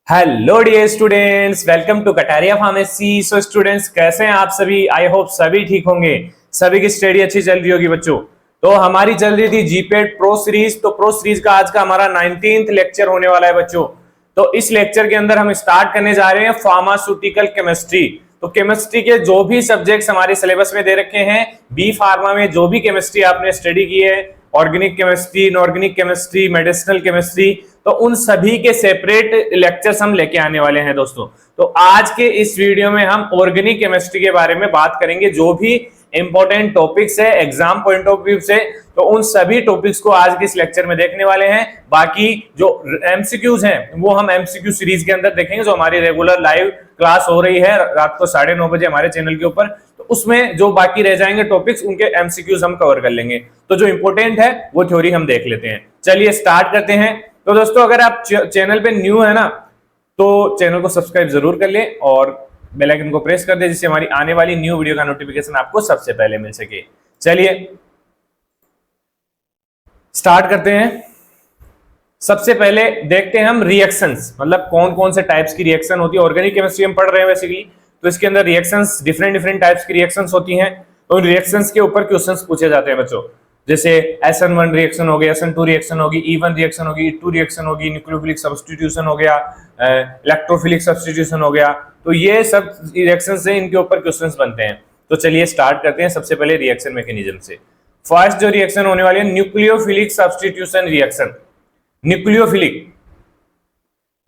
Hello dear students, welcome to Kataria Pharmacy. So students, कैसे हैं आप सभी? आई होप सभी ठीक होंगे, सभी की स्टडी अच्छी चल रही होगी बच्चों। तो हमारी चल रही थी जीपेट प्रो सीरीज। तो प्रो सीरीज का आज का हमारा 19th लेक्चर होने वाला है बच्चों। तो इस लेक्चर के अंदर हम स्टार्ट करने जा रहे हैं फार्मास्यूटिकल केमिस्ट्री। तो केमिस्ट्री के जो भी सब्जेक्ट्स हमारे सिलेबस में दे रखे हैं, बी फार्मा में जो भी केमिस्ट्री आपने स्टडी की है, organic chemistry, inorganic chemistry, medicinal chemistry, तो उन सभी के सेपरेट लेक्चर्स हम लेके आने वाले हैं दोस्तों। तो आज के इस वीडियो में हम ऑर्गेनिक केमिस्ट्री के बारे में बात करेंगे। जो भी इंपॉर्टेंट टॉपिक्स है एग्जाम पॉइंट ऑफ व्यू से, तो उन सभी टॉपिक्स को आज के इस लेक्चर में देखने वाले हैं। बाकी जो एमसीक्यूज हैं वो हम एमसीक्यू सीरीज के अंदर देखेंगे, जो हमारी रेगुलर लाइव क्लास हो रही है रात को 9:30 बजे हमारे चैनल के ऊपर। तो उसमें जो बाकी रह जाएंगे टॉपिक्स, उनके एमसीक्यूज हम कवर कर लेंगे। तो जो इंपॉर्टेंट है वो थ्योरी हम देख लेते हैं। चलिए स्टार्ट करते हैं। तो दोस्तों, अगर आप चैनल पे न्यू है ना, तो चैनल को सब्सक्राइब जरूर कर ले और बेल आइकन को प्रेस कर दे, जिससे हमारी आने वाली न्यू वीडियो का नोटिफिकेशन आपको सबसे पहले मिल सके। चलिए स्टार्ट करते हैं। सबसे पहले देखते हैं हम रिएक्शंस, मतलब कौन कौन से टाइप्स की रिएक्शन होती है। ऑर्गेनिक केमिस्ट्री हम पढ़ रहे हैं बेसिकली, तो इसके अंदर रिएक्शंस डिफरेंट टाइप्स की रिएक्शंस होती हैं। तो रिएक्शंस के ऊपर क्वेश्चंस पूछे जाते हैं बच्चों। जैसे SN1 रिएक्शन हो गया, SN2 रिएक्शन होगी, E1 रिएक्शन होगी, E2 रिएक्शन होगी, न्यूक्लियोफिलिक सब्स्टिट्यूशन हो गया, इलेक्ट्रोफिलिक सब्स्टिट्यूशन हो गया। तो ये सब रिएक्शन से इनके ऊपर क्वेश्चंस बनते हैं। तो चलिए स्टार्ट करते हैं सबसे पहले रिएक्शन मैकेनिज्म से। फर्स्ट जो रिएक्शन होने वाली है, न्यूक्लियोफिलिक सब्स्टिट्यूशन रिएक्शन।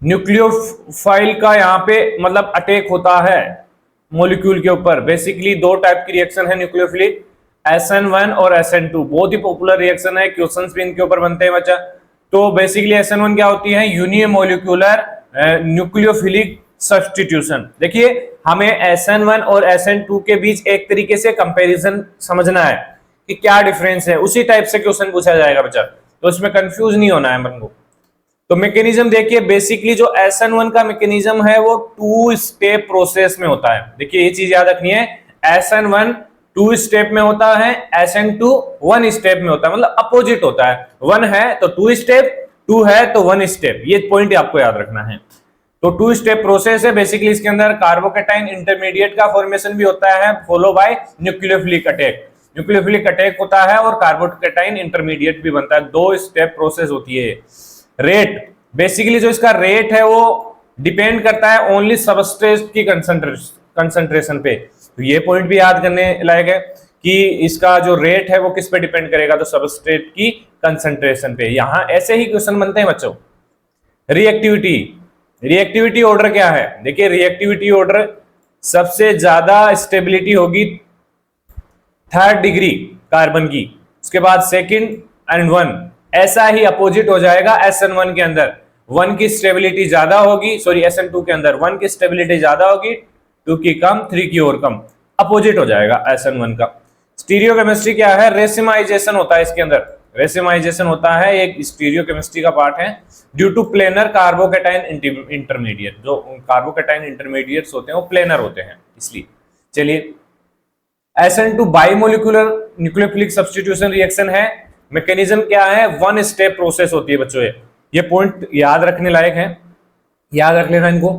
न्यूक्लियोफाइल का यहाँ पे मतलब अटैक होता है मॉलिक्यूल के ऊपर। बेसिकली दो टाइप की रिएक्शन है न्यूक्लियोफिलिक, SN1 और SN2। बहुत ही पॉपुलर रिएक्शन है, क्वेश्चंस भी इनके ऊपर बनते हैं बच्चा। तो बेसिकली SN1 क्या होती है? Unimolecular nucleophilic substitution. देखिए, हमें SN1 और SN2 के बीच एक तरीके से कंपैरिजन समझना है कि क्या डिफरेंस है। उसी टाइप से क्वेश्चन पूछा जाएगा बच्चा, तो इसमें कंफ्यूज नहीं होना है अपन को। तो मैकेनिज्म देखिए, बेसिकली जो SN1 का मैकेनिज्म है वो 2 स्टेप प्रोसेस में होता है। देखिए ये चीज याद रखनी है, SN1 2 स्टेप में होता है, SN2 1 स्टेप में होता है, मतलब अपोजिट होता है। 1 है तो 2 स्टेप, 2 है तो 1 स्टेप। ये पॉइंट आपको याद रखना है। तो 2 स्टेप प्रोसेस है बेसिकली। इसके अंदर कार्बोकेटाइन इंटरमीडिएट का फॉर्मेशन भी होता है, follow by nucleophilic attack. Nucleophilic attack होता है और कार्बोकेटाइन इंटरमीडिएट भी बनता है। 2 स्टेप प्रोसेस होती है। रेट, बेसिकली जो इसका रेट है वो डिपेंड करता है ओनली सबस्ट्रेट की कंसंट्रेशन पे। तो ये पॉइंट भी याद करने लायक है कि इसका जो रेट है वो किस पे डिपेंड करेगा, तो सबस्ट्रेट की कंसंट्रेशन पे। यहां ऐसे ही क्वेश्चन बनते हैं बच्चों। रिएक्टिविटी ऑर्डर क्या है? देखिए रिएक्टिविटी ऑर्डर सबसे ज्यादा स्टेबिलिटी होगी 3rd डिग्री कार्बन की, उसके बाद 2nd and 1। ऐसा ही अपोजिट हो जाएगा SN1 के अंदर। 1 की स्टेबिलिटी ज्यादा होगी, सॉरी SN2 के अंदर 1 की स्टेबिलिटी ज्यादा होगी, 2 की कम, 3 की और कम। अपोजिट हो जाएगा SN1 का। स्टीरियोकेमिस्ट्री क्या है? रेसिमाइजेशन होता है इसके अंदर। रेसिमाइजेशन होता है, एक स्टीरियोकेमिस्ट्री का पार्ट है। Due to planar carbocation intermediate, जो कार्बोकेटाइन इंटरमीडिएट्स होते हैं वो प्लेनर होते हैं, इसलिए। चलिए, SN2 bimolecular nucleophilic substitution reaction है। मैकेनिज्म क्या है? 1 स्टेप प्रोसेस होती है बच्चों। ये पॉइंट याद रखने लायक है, याद रख लेना इनको।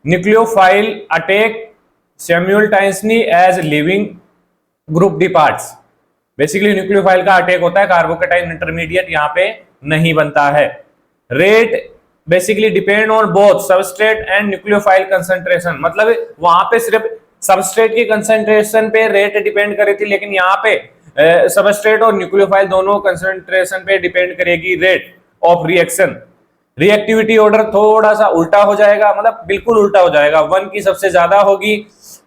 Nucleophile attack simultaneously as leaving group departs. Basically nucleophile का अटैक होता है, कार्बोकेटाइन इंटरमीडिएट यहाँ पे नहीं बनता है। Rate basically depend on both substrate and nucleophile concentration, मतलब वहां पे सिर्फ सबस्ट्रेट की कंसंट्रेशन पे रेट डिपेंड करी थी, लेकिन यहाँ पे सबस्ट्रेट और न्यूक्लियोफाइल दोनों कंसंट्रेशन पे डिपेंड करेगी rate of reaction. Reactivity order थोड़ा सा उल्टा हो जाएगा, मतलब बिल्कुल उल्टा हो जाएगा। 1 की सबसे ज्यादा होगी,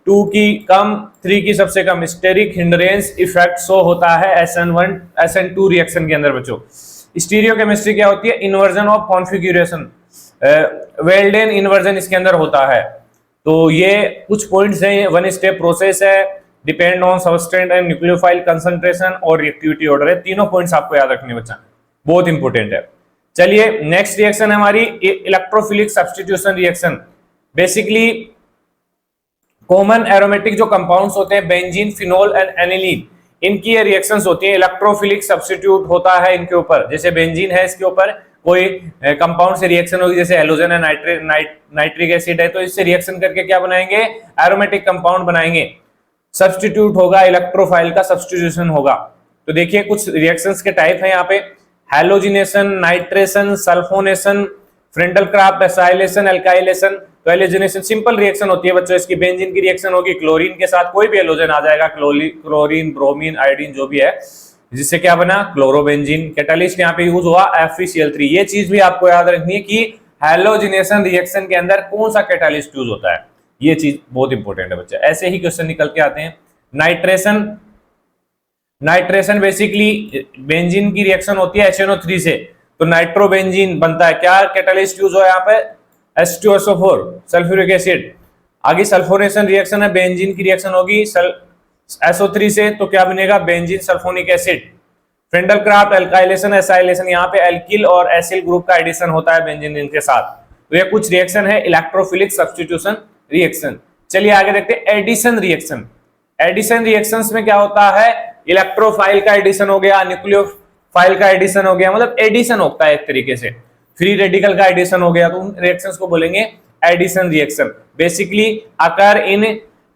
2 की कम, 3 की सबसे कम। स्टेरिक हिंड्रेंस इफेक्ट शो होता है SN1 SN2 रिएक्शन के अंदर बच्चों। स्टीरियोकेमिस्ट्री क्या होती है? इन्वर्जन ऑफ कॉन्फ़िगरेशन, वेल्डेन इन्वर्जन इसके अंदर होता है। तो ये कुछ पॉइंट्स हैं। 1 स्टेप प्रोसेस है, depend on substrate and nucleophile concentration और रिएक्टिविटी ऑर्डर है। तीनों पॉइंट्स आपको याद रखने बच्चा, बहुत इंपॉर्टेंट है। चलिए नेक्स्ट रिएक्शन है हमारी electrophilic substitution reaction. Basically common aromatic जो कंपाउंड्स होते हैं बेंजीन, फिनोल एंड एनिलीन, इनकी ये रिएक्शंस होती है, इलेक्ट्रोफिलिक सब्स्टिट्यूट होता है इनके ऊपर, जैसे बेंजीन है इसके ऊपर कोई कंपाउंड से रिएक्शन होगी, जैसे हेलोजन है, नाइट्रिक एसिड है, तो इससे रिएक्शन करके क्या बनाएंगे, एरोमेटिक कंपाउंड बनाएंगे, सब्स्टिट्यूट होगा, इलेक्ट्रोफाइल का सब्स्टिट्यूशन होगा। तो देखिए कुछ रिएक्शंस के टाइप है यहाँ पे, halogenation, nitration, sulphonation, Friedel Crafts, acylation, alkylation. तो हैलोजिनेशन सिंपल रिएक्शन होती है बच्चों, इसकी बेंजीन की रिएक्शन होगी, क्लोरीन के साथ कोई भी हैलोजन आ जाएगा, क्लोरीन, ब्रोमीन, आयोडीन जो भी है, जिससे क्या बना, क्लोरोबेंजीन। कैटालिस्ट यहाँ पे यूज हुआ FeCl3। ये चीज भी आपको याद रखनी है कि हैलोजिनेशन रिएक्शन के अंदर कौन सा कैटालिस्ट यूज होता है, ये चीज बहुत इंपॉर्टेंट है बच्चा, ऐसे ही क्वेश्चन निकल के आते हैं। नाइट्रेशन बेसिकली बेंजीन की रिएक्शन होती है HNO3 से, तो नाइट्रोबेंजीन बनता है। क्या कैटालिस्ट यूज हुआ यहाँ पे, H2SO4 सल्फ्यूरिक एसिड। आगे सल्फोनेशन रिएक्शन है, बेंजीन की रिएक्शन होगी SO3 से, तो क्या बनेगा, benzene sulphonic acid. Friedel Crafts, alkylation, acylation, यहाँ पे एल्किल और एसिल ग्रुप का एडिशन होता है बेंजीन के साथ। तो ये कुछ रिएक्शन है इलेक्ट्रोफिलिक सब्स्टिट्यूशन रिएक्शन। चलिए आगे देखते हैं एडिशन रिएक्शन। एडिशन रिएक्शंस में क्या होता है, इलेक्ट्रोफाइल का एडिशन हो गया, न्यूक्लियोफाइल का एडिशन हो गया, मतलब एडिशन होता है एक तरीके से, फ्री रेडिकल का एडिशन हो गया, तो उन रिएक्शंस को बोलेंगे addition reaction. Basically occur in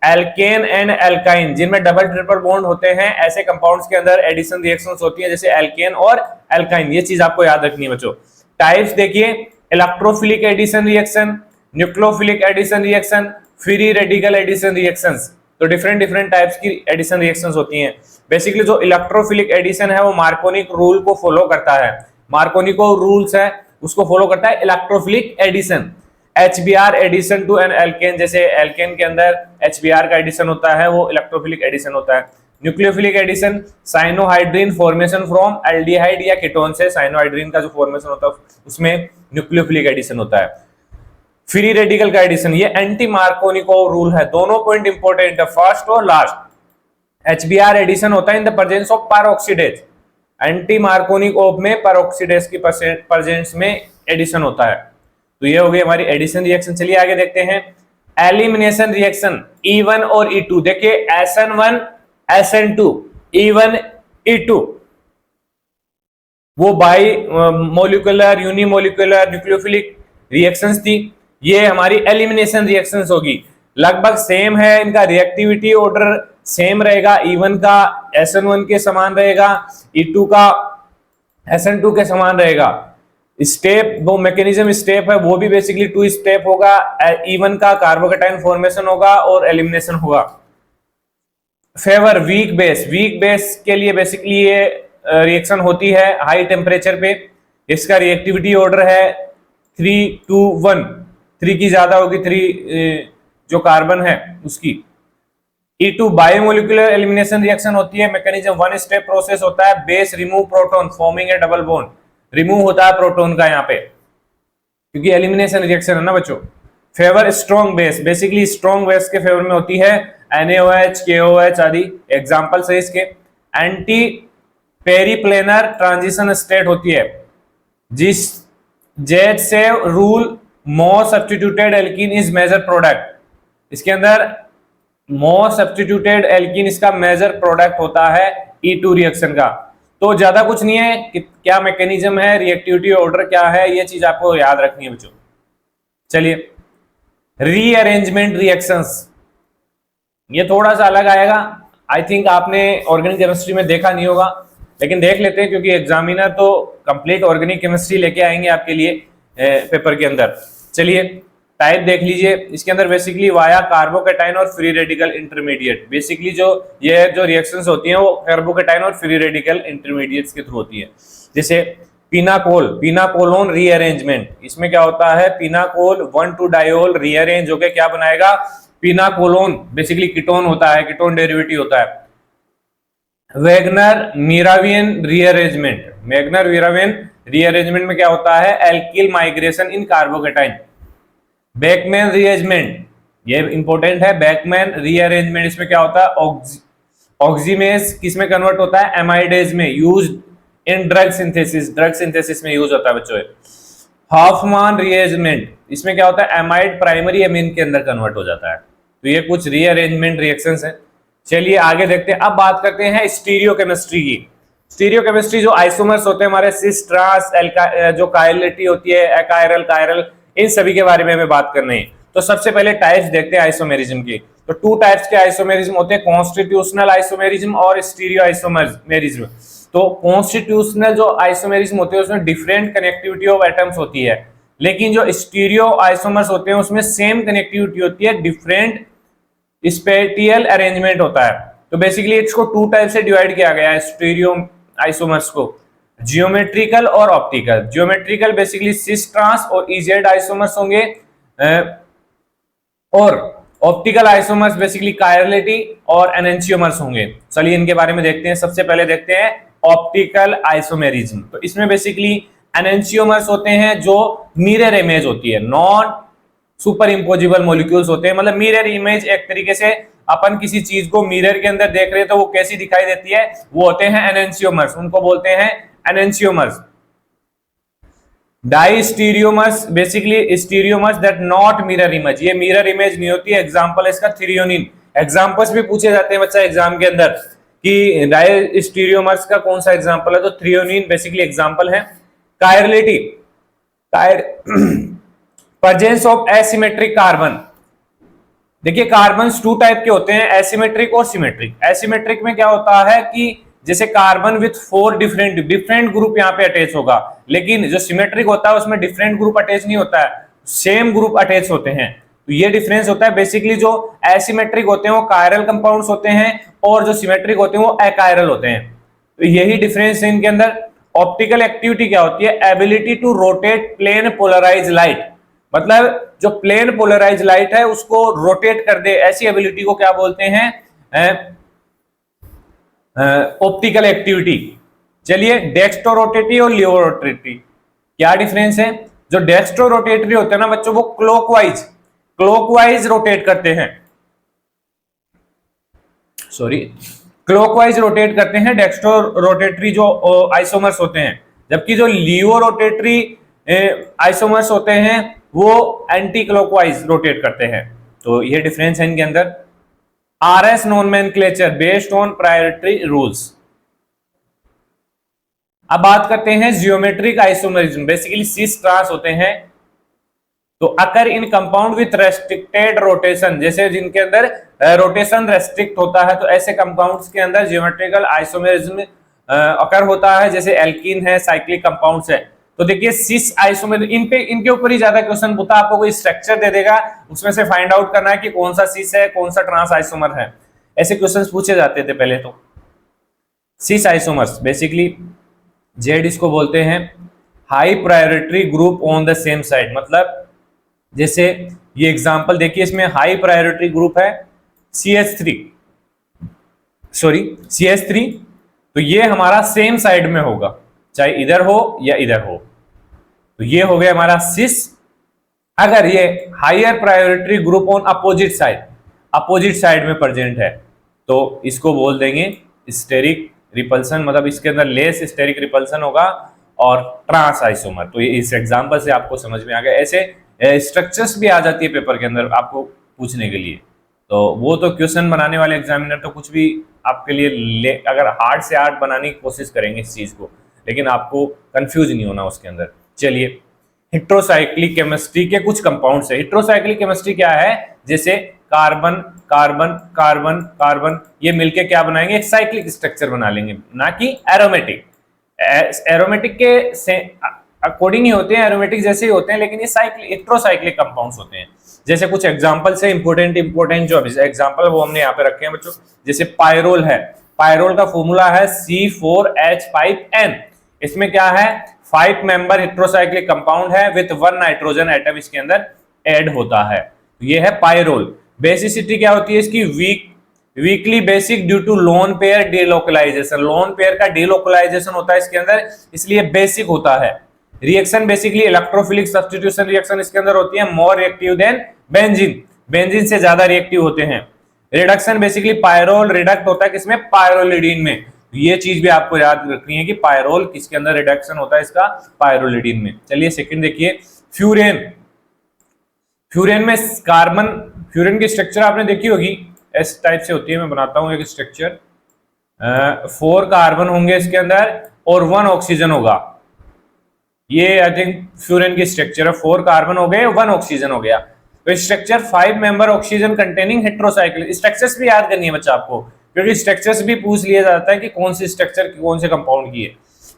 alkene and alkyne, जिनमें डबल ट्रिपल बॉन्ड होते हैं, ऐसे कंपाउंड्स के अंदर एडिशन रिएक्शंस होती है, जैसे एल्केन और एल्काइन। ये चीज आपको याद रखनी है बच्चों। टाइप्स देखिए, electrophilic addition reaction, nucleophilic addition reaction, free radical addition reactions. तो डिफरेंट टाइप्स की एडिशन रिएक्शंस होती हैं। बेसिकली जो इलेक्ट्रोफिलिक एडिशन है वो मार्कोनिक रूल को फॉलो करता है, मार्कोनिको रूल्स है उसको फॉलो करता है electrophilic addition. HBr addition to an alkene, जैसे एल्केन के अंदर HBr का एडिशन होता है, वो इलेक्ट्रोफिलिक एडिशन होता है। Nucleophilic addition, cyanohydrin formation from aldehyde या कीटोन से, साइनोहाइड्रीन का जो फॉर्मेशन होता है उसमें न्यूक्लियोफिलिक एडिशन होता है। फ्री रेडिकल का एडिशन, ये एंटी मार्कोनिको रूल है, दोनों पॉइंट इंपॉर्टेंट है, फर्स्ट और लास्ट। HBr एडिशन होता है in the presence of peroxidase, anti Markovnikov में परऑक्सीडेज की प्रेजेंस में एडिशन होता है। तो ये हो गई हमारी एडिशन रिएक्शन। चलिए आगे देखते हैं एलिमिनेशन रिएक्शन, E1 और E2। देखिए SN1 SN2 E1 E2 वो by molecular, unimolecular, nucleophilic reactions थी, ये हमारी एलिमिनेशन रिएक्शंस होगी। लगभग सेम है, इनका रिएक्टिविटी ऑर्डर सेम रहेगा, E1 का SN1 के समान रहेगा, E2 का SN2 के समान रहेगा। स्टेप, वो मैकेनिज्म स्टेप है वो भी बेसिकली 2 स्टेप होगा। E1 का कार्बोकेटाइन फॉर्मेशन होगा और एलिमिनेशन होगा। Favour weak base, weak base के लिए बेसिकली ये रिएक्शन होती है हाई टेम्परेचर पे। इसका रिएक्टिविटी ऑर्डर है 3-2-1, 3 की ज्यादा होगी, 3 जो कार्बन है उसकी। E2 बायोमोलिकुलर एलिमिनेशन रिएक्शन होती है, मैकेनिज्म 1 स्टेप प्रोसेस होता है, base remove proton forming A double bond, remove होता है प्रोटॉन का यहाँ पे, क्योंकि एलिमिनेशन रिएक्शन है ना बच्चों। Favour strong base, basically strong base के फेवर में होती है, NaOH, KOH आदि एग्जांपल्स है इसके। एंटी पेरीप्लेनर ट्रांजिशन स्टेट होती है, जिस Zaitsev rule most substituted alkene is major product, इसके अंदर मोस्ट सब्स्टिट्यूटेड एल्कीन इसका मेजर प्रोडक्ट होता है E2 रिएक्शन का। तो ज्यादा कुछ नहीं है कि क्या मैकेनिज्म है, रिएक्टिविटी ऑर्डर क्या है, ये चीज आपको याद रखनी है बच्चों। चलिए रीअरेंजमेंट रिएक्शंस, ये थोड़ा सा अलग आएगा, आई थिंक आपने ऑर्गेनिक केमिस्ट्री में देखा नहीं होगा, लेकिन देख लेते हैं क्योंकि एग्जामिनर तो कंप्लीट ऑर्गेनिक केमिस्ट्री लेके आएंगे आपके लिए पेपर के अंदर। चलिए टाइप देख लीजिए, इसके अंदर बेसिकली वाया कार्बोकेटाइन और फ्री रेडिकल इंटरमीडिएट, बेसिकली जो रिएक्शंस होती हैं वो कार्बोकेटाइन और फ्री रेडिकल इंटरमीडिएट्स के थ्रू होती है। जैसे पिनाकोलोन रीअरेंजमेंट, इसमें क्या होता है, पिनाकोल 1,2-डायोल रीअरेंज होकर क्या बनाएगा, पिनाकोलोन, बेसिकली कीटोन होता है, कीटोन डेरिवेटिव होता है। वेगनर मीरावियन रीअरेंजमेंट, वेगनर मीरावियन रीअरेंजमेंट में क्या होता है, एल्किल माइग्रेशन इन कार्बोकेटाइन। बेकमैन रीअरेंजमेंट, ये इंपॉर्टेंट है, बेकमैन रीअरेंजमेंट, इसमें क्या होता है, ऑक्सीमेज किसमें कन्वर्ट होता है, एमाइडेज में, यूज्ड इन ड्रग सिंथेसिस में यूज होता है बच्चों। हॉफमान रीअरेंजमेंट, इसमें क्या होता है, एमाइड प्राइमरी एमीन के अंदर कन्वर्ट हो जाता है। तो ये कुछ रीअरेंजमेंट रिएक्शंस हैं। चलिए आगे देखते हैं। अब बात करते हैं स्टीरियोकेमिस्ट्री की। स्टीरियोकेमिस्ट्री जो आइसोमर्स होते हैं हमारे सिस ट्रांस जो कायरलिटी होती है, अकायरल कायरल, इन सभी के बारे में हमें बात करनी है। तो सबसे पहले टाइप्स देखते हैं आइसोमेरिज्म की। तो टू टाइप्स के आइसोमेरिज्म होते हैं, कॉन्स्टिट्यूशनल आइसोमेरिज्म और स्टीरियो आइसोमेरिज्म। तो कॉन्स्टिट्यूशनल जो आइसोमेरिज्म होते हैं उसमें डिफरेंट कनेक्टिविटी ऑफ एटम्स होती है, लेकिन जो स्टीरियो आइसोमर्स होते हैं उसमें सेम कनेक्टिविटी होती है, डिफरेंट स्पेटियल अरेंजमेंट होता है। तो बेसिकली इसको टू टाइप से डिवाइड किया गया है स्टीरियो आइसोमर्स को, जियोमेट्रिकल और optical. Geometrical basically cis trans और इजेड आइसोमर्स होंगे, और ऑप्टिकल आइसोमर्स बेसिकली कायरलिटी और एनेंशियोमर्स होंगे। चलिए इनके बारे में देखते हैं। सबसे पहले देखते हैं ऑप्टिकल आइसोमेरिज्म। तो इसमें बेसिकली एनेंशियोमर्स होते हैं जो मिरर इमेज होती है, नॉन सुपर इम्पोजिबल मॉलिक्यूल्स होते हैं। मतलब मिरर इमेज, एक तरीके से अपन किसी चीज को मिरर के अंदर देख रहे हैं तो वो कैसी दिखाई देती है, वो होते हैं एनेंशियोमर्स, उनको बोलते हैं enantiomers. Diastereomers basically stereomers that not mirror image, ये मिरर इमेज नहीं होती है। एग्जांपल इसका थ्रियोनिन। एग्जांपल्स भी पूछे जाते हैं बच्चा एग्जाम के अंदर कि डाइस्टीरियोमर्स का कौन सा एग्जांपल है, तो थ्रियोनिन बेसिकली एग्जांपल है। Chirality, presence of asymmetric carbon. देखिए कार्बन्स टू टाइप के होते हैं, एसिमेट्रिक और सिमेट्रिक। एसिमेट्रिक में क्या होता है कि जैसे कार्बन विथ 4 डिफरेंट ग्रुप यहाँ पे अटैच होगा, लेकिन जो सिमेट्रिक होता है उसमें डिफरेंट ग्रुप अटैच नहीं होता है, सेम ग्रुप अटैच होते हैं। तो ये डिफरेंस होता है। बेसिकली जो एसिमेट्रिक होते हैं वो कायरल कंपाउंड्स होते हैं, और जो सिमेट्रिक होते हैं वो अकायरल होते हैं। तो यही डिफरेंस है इनके अंदर। ऑप्टिकल एक्टिविटी क्या होती है, ability to rotate plane polarise light, मतलब जो प्लेन पोलराइज लाइट है उसको रोटेट कर दे, ऐसी एबिलिटी को क्या बोलते हैं, ऑप्टिकल एक्टिविटी। चलिए डेक्स्ट्रो रोटेटरी और लियो रोटेटरी क्या डिफरेंस है। जो डेक्स्ट्रो रोटेटरी होते हैं ना बच्चों, वो क्लॉकवाइज रोटेट करते हैं, क्लॉकवाइज रोटेट करते हैं डेक्स्ट्रो रोटेटरी जो आइसोमर्स होते हैं, जबकि जो लियो रोटेटरी आइसोमर्स होते हैं वो एंटी क्लॉकवाइज रोटेट करते हैं। तो ये डिफरेंस है इनके अंदर। RS nomenclature based on priority rules. अब बात करते हैं geometric isomerism. Basically cis trans होते हैं, तो occur in compound with restricted rotation, जैसे जिनके अंदर रोटेशन रेस्ट्रिक्ट होता है, तो ऐसे कंपाउंड्स के अंदर जियोमेट्रिकल आइसोमेरिज्म अकर होता है, जैसे एल्कीन है, साइक्लिक कंपाउंड्स है। तो देखिए सिस आइसोमेर, इनके ऊपर ही ज्यादा क्वेश्चन होता है, आपको कोई स्ट्रक्चर दे देगा, उसमें से फाइंड आउट करना है कि कौन सा सिस है, कौन सा ट्रांस आइसोमर है, ऐसे क्वेश्चंस पूछे जाते थे पहले। तो सिस आइसोमर्स बेसिकली जेड इसको बोलते हैं high priority group on the same side. मतलब जैसे ये एग्जांपल देखिए, इसमें हाई प्रायोरिटी ग्रुप है CH3, तो ये हमारा सेम साइड में होगा, चाहे इधर हो या इधर हो। तो ये हो गया हमारा सिस। अगर ये higher priority group on opposite side में प्रेजेंट है, तो इसको बोल देंगे स्टेरिक रिपल्सन, मतलब इसके अंदर लेस स्टेरिक रिपल्सन होगा और ट्रांस आइसोमर। तो ये इस एग्जांपल से आपको समझ में आ गया। ऐसे स्ट्रक्चर्स भी आ जाती है पेपर के अंदर आपको पूछने के लिए, तो वो तो क्वेश्चन बनाने वाले एग्जामिनर तो कुछ भी आपके लिए अगर हार्ड से हार्ड बनाने की कोशिश करेंगे इस चीज को, लेकिन आपको कंफ्यूज नहीं होना उसके अंदर। चलिए हेट्रोसाइक्लिक केमिस्ट्री के कुछ कंपाउंड्स है। हेट्रोसाइक्लिक केमिस्ट्री क्या है, जैसे कार्बन कार्बन कार्बन कार्बन, ये मिलके क्या बनाएंगे, एक साइक्लिक स्ट्रक्चर बना लेंगे, ना कि एरोमेटिक। एरोमेटिक के अकॉर्डिंग ही होते हैं, एरोमेटिक जैसे ही होते हैं, लेकिन ये साइक्लिक हेट्रोसाइक्लिक कंपाउंड्स होते हैं। जैसे कुछ एग्जांपल से इंपोर्टेंट जो एग्जांपल वो हमने यहाँ पे रखे हैं बच्चों। जैसे पायरोल है, पायरोल का फॉर्मूला है C4H5N। इसमें क्या है, 5 मेंबर हेट्रोसाइक्लिक कंपाउंड है विथ 1 नाइट्रोजन एटम इसके अंदर ऐड होता है। ये है पायरोल। बेसिसिटी क्या होती है इसकी, weakly basic due to lone pair delocalisation. Lone pair का डिलोकलाइजेशन होता है इसके अंदर, इसलिए बेसिक होता है। Reaction basically electrophilic substitution reaction इसके अंदर होती है, more reactive than benzene, benzene से ज्यादा रिएक्टिव होते हैं। रिडक्शन बेसिकली पायरोल रिडक्ट होता है किसमें, पायरोलिडीन में। ये चीज भी आपको याद रखनी है कि पायरोल किसके अंदर रिडक्शन होता है इसका, पायरोलिडीन में। चलिए सेकंड देखिए, फ्यूरेन। फ्यूरेन में कार्बन, फ्यूरेन की स्ट्रक्चर आपने देखी होगी, एस टाइप से होती है। मैं बनाता हूं एक स्ट्रक्चर, 4 कार्बन होंगे इसके अंदर और 1 ऑक्सीजन होगा। ये आई थिंक फ्यूरेन की स्ट्रक्चर है, 4 कार्बन हो गए 1 ऑक्सीजन हो गया। तो structure 5 member oxygen containing heterocyclic. Structures भी याद करनी है बच्चा आपको, क्योंकि स्ट्रक्चर्स भी पूछ लिया जाता है कि कौन सी स्ट्रक्चर कौन से कंपाउंड की है।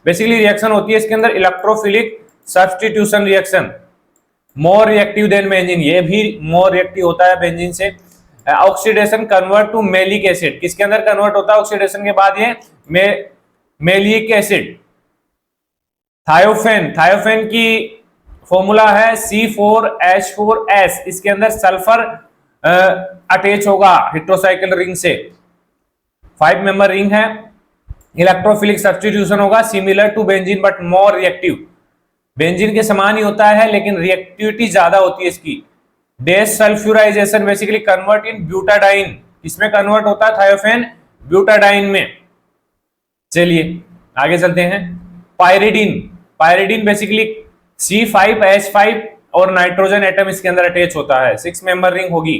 बेसिकली रिएक्शन होती है इसके अंदर electrophilic substitution reaction, more reactive than benzene, ये भी मोर रिएक्टिव होता है बेंजीन से। Oxidation convert to maleic acid, किसके अंदर कन्वर्ट होता है ऑक्सीडेशन के बाद? ये मेलिक एसिड। थायोफेन, थायोफेन की फॉर्मूला है C4H4S, इसके अंदर सल्फर अटैच होगा हेट्रोसाइकिल रिंग से, 5 मेंबर रिंग है। इलेक्ट्रोफिलिक सब्स्टिट्यूशन होगा similar to benzene but more reactive, benzene के समान ही होता है लेकिन रिएक्टिविटी ज्यादा होती है इसकी। डेसल्फ्यूराइजेशन बेसिकली कन्वर्ट इन ब्यूटाडाइन, इसमें कन्वर्ट होता है थायोफेन ब्यूटाडाइन में। चलिए आगे चलते हैं। पायरिडीन, पायरिडीन बेसिकली C5H5 और नाइट्रोजन एटम इसके अंदर अटैच होता है, 6 मेंबर रिंग होगी।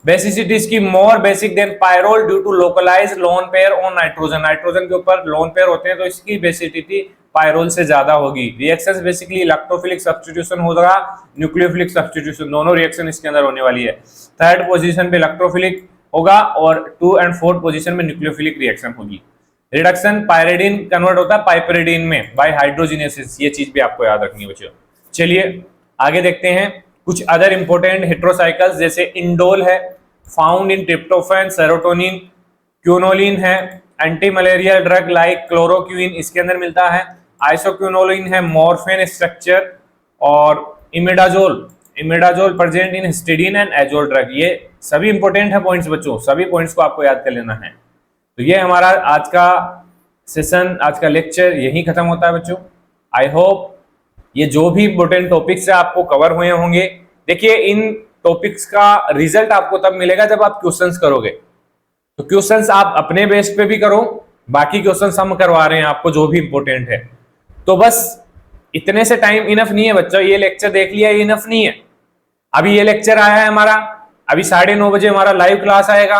बेसिसिटी इसकी more basic than pyrrole due to localised lone pair on nitrogen, nitrogen के ऊपर लोन पेयर होते हैं तो इसकी बेसिसिटी पायरोल से ज्यादा होगी। रिएक्शंस बेसिकली इलेक्ट्रोफिलिक सब्स्टिट्यूशन होगा, न्यूक्लियोफिलिक सब्स्टिट्यूशन, दोनों रिएक्शन इसके अंदर होने वाली है। 3rd पोजीशन पे इलेक्ट्रोफिलिक होगा और 2 and 4th पोजीशन में न्यूक्लियोफिलिक रिएक्शन होगी। रिडक्शन पायरिडीन कन्वर्ट होता है पाइपरिडीन में बाय हाइड्रोजिनेसिस, ये चीज भी आपको याद रखनी है बच्चों। चलिए आगे देखते हैं कुछ अदर इंपॉर्टेंट हेट्रोसाइकल्स, जैसे इंडोल है, found in tryptophan, serotonin, quinoline है, anti malarial drug like chloroquine इसके अंदर मिलता है। आइसोक्यूनोलिन है, मॉर्फिन स्ट्रक्चर, और imidazole, imidazole present in histidine and azole drug. ये सभी इंपॉर्टेंट है पॉइंट्स बच्चों, सभी पॉइंट्स को आपको याद कर लेना है। तो ये हमारा आज का सेशन, आज का लेक्चर यही खत्म होता है बच्चों। आई होप ये जो भी इंपॉर्टेंट टॉपिक्स है आपको कवर हुए होंगे। देखिए इन टॉपिक्स का रिजल्ट आपको तब मिलेगा जब आप क्वेश्चंस करोगे, तो क्वेश्चंस आप अपने बेस पे भी करो, बाकी क्वेश्चंस हम करवा रहे हैं आपको जो भी इंपॉर्टेंट है। तो बस इतने से टाइम इनफ नहीं है बच्चों, ये लेक्चर देख लिया ये इनफ नहीं है। अभी ये लेक्चर आया है हमारा, अभी 9:30 बजे हमारा लाइव क्लास आएगा,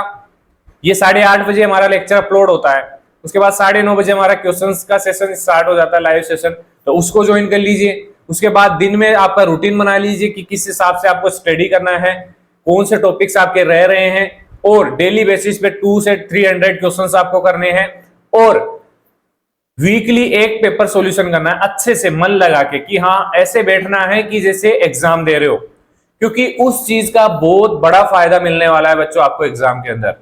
ये 8:30 बजे हमारा लेक्चर अपलोड होता है, उसके बाद 9:30 बजे हमारा क्वेश्चंस का सेशन स्टार्ट हो जाता है, लाइव सेशन, तो उसको ज्वाइन कर लीजिए। उसके बाद दिन में आपका रूटीन बना लीजिए कि किस हिसाब से आपको स्टडी करना है, कौन से टॉपिक्स आपके रह रहे हैं, और डेली बेसिस पे 200 से 300 क्वेश्चंस आपको करने हैं, और वीकली एक पेपर सॉल्यूशन करना है अच्छे से मन लगा के, कि हाँ ऐसे बैठना है कि जैसे एग्जाम दे रहे हो, क्योंकि उस चीज का बहुत बड़ा फायदा मिलने वाला है बच्चों आपको एग्जाम के अंदर।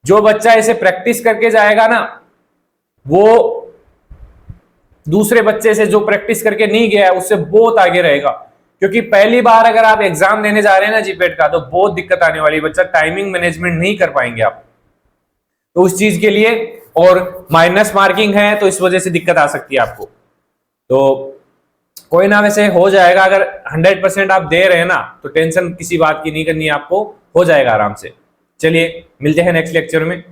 जो बच्चा ऐसे प्रैक्टिस करके जाएगा ना, वो दूसरे बच्चे से जो प्रैक्टिस करके नहीं गया है उससे बहुत आगे रहेगा, क्योंकि पहली बार अगर आप एग्जाम देने जा रहे हैं ना जीपेट का, तो बहुत दिक्कत आने वाली है, बच्चा टाइमिंग मैनेजमेंट नहीं कर पाएंगे आप, तो उस चीज के लिए, और माइनस मार्किंग है तो इस वजह से दिक्कत आ सकती है आपको। तो कोई ना, वैसे हो जाएगा, अगर 100% आप दे रहे हैं ना तो टेंशन किसी बात की नहीं करनी है आपको, हो जाएगा आराम से। चलिए मिलते हैं नेक्स्ट लेक्चर में।